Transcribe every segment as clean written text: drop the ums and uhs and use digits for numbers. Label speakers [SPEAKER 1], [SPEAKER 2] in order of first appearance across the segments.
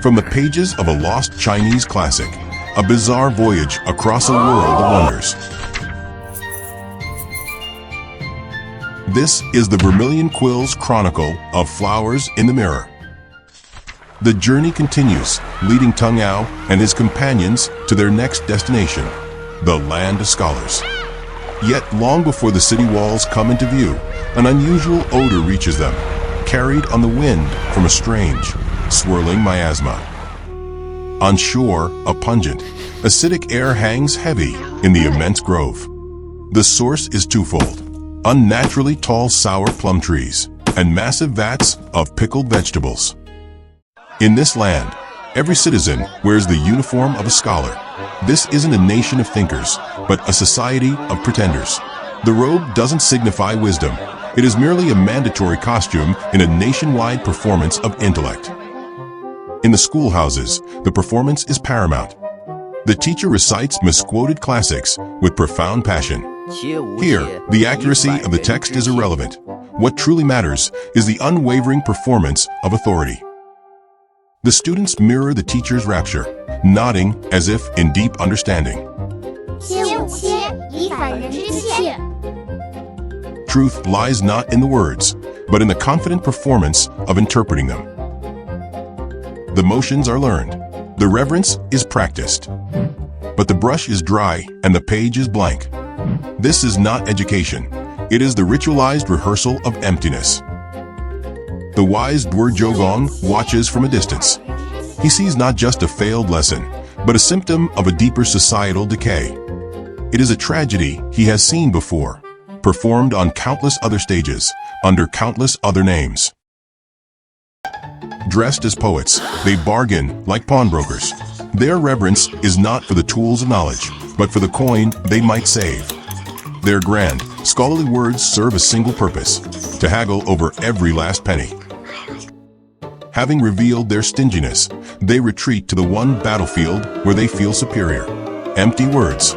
[SPEAKER 1] From the pages of a lost Chinese classic, a bizarre voyage across a world of wonders. This is the Vermilion Quill's Chronicle of Flowers in the Mirror. The journey continues, leading Tang Ao and his companions to their next destination, the Land of Scholars. Yet long before the city walls come into view, an unusual odor reaches them, carried on the wind from a strange, swirling miasma. On shore, a pungent, acidic air hangs heavy in the immense grove. The source is twofold: unnaturally tall sour plum trees and massive vats of pickled vegetables. In this land, every citizen wears the uniform of a scholar. This isn't a nation of thinkers, but a society of pretenders. The robe doesn't signify wisdom. It is merely a mandatory costume in a nationwide performance of intellect. In the schoolhouses, the performance is paramount. The teacher recites misquoted classics with profound passion. Here, the accuracy of the text is irrelevant. What truly matters is the unwavering performance of authority. The students mirror the teacher's rapture, nodding as if in deep understanding. Truth lies not in the words, but in the confident performance of interpreting them. The motions are learned. The reverence is practiced. But the brush is dry and the page is blank. This is not education. It is the ritualized rehearsal of emptiness. The wise Duo Jiu-Gong watches from a distance. He sees not just a failed lesson, but a symptom of a deeper societal decay. It is a tragedy he has seen before, performed on countless other stages, under countless other names. Dressed as poets, they bargain like pawnbrokers. Their reverence is not for the tools of knowledge, but for the coin they might save. Their grand, scholarly words serve a single purpose: to haggle over every last penny. Having revealed their stinginess, they retreat to the one battlefield where they feel superior: empty words.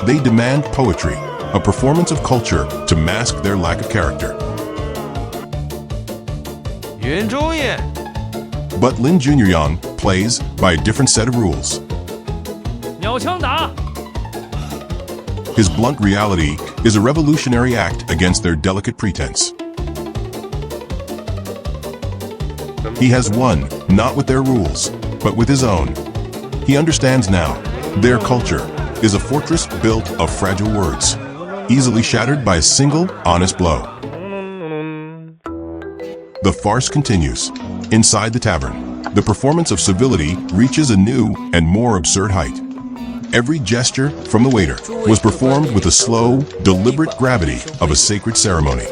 [SPEAKER 1] They demand poetry, a performance of culture to mask their lack of character. But Lin Zhiyang plays by a different set of rules. His blunt reality is a revolutionary act against their delicate pretense. He has won, not with their rules, but with his own. He understands now, their culture is a fortress built of fragile words, easily shattered by a single, honest blow. The farce continues. Inside the tavern, the performance of civility reaches a new and more absurd height. Every gesture from the waiter was performed with the slow, deliberate gravity of a sacred ceremony.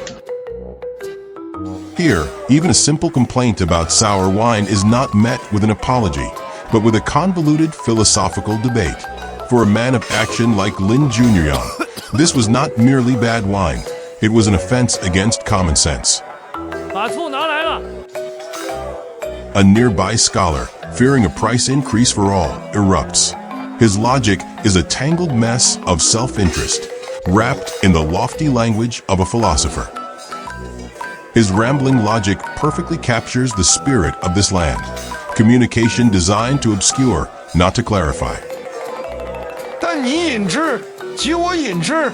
[SPEAKER 1] Here, even a simple complaint about sour wine is not met with an apology, but with a convoluted philosophical debate. For a man of action like Lin Zhiyang, this was not merely bad wine. It was an offense against common sense. A nearby scholar, fearing a price increase for all, erupts. His logic is a tangled mess of self-interest, wrapped in the lofty language of a philosopher. His rambling logic perfectly captures the spirit of this land, communication designed to obscure, not to clarify.
[SPEAKER 2] 但你饮之，即我饮之，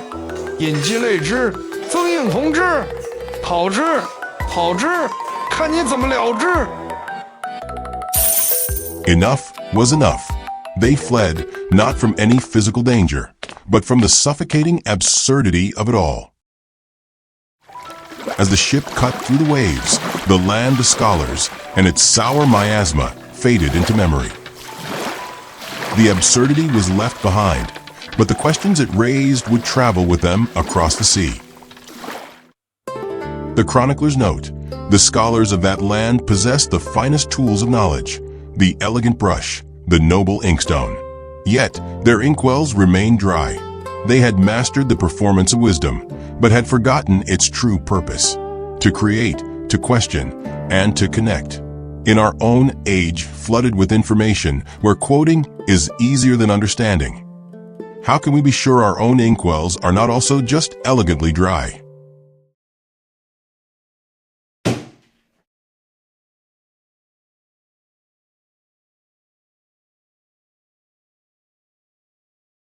[SPEAKER 2] 饮鸡肋之，增应同之，讨之，讨之，看你怎么了之。
[SPEAKER 1] Enough was enough. They fled, not from any physical danger, but from the suffocating absurdity of it all. As the ship cut through the waves, the Land of Scholars and its sour miasma faded into memory. The absurdity was left behind, but the questions it raised would travel with them across the sea. The chroniclers note, the scholars of that land possessed the finest tools of knowledge, the elegant brush, the noble inkstone. Yet, their inkwells remained dry. They had mastered the performance of wisdom, but had forgotten its true purpose: to create, to question, and to connect. In our own age, flooded with information, where quoting is easier than understanding, how can we be sure our own inkwells are not also just elegantly dry?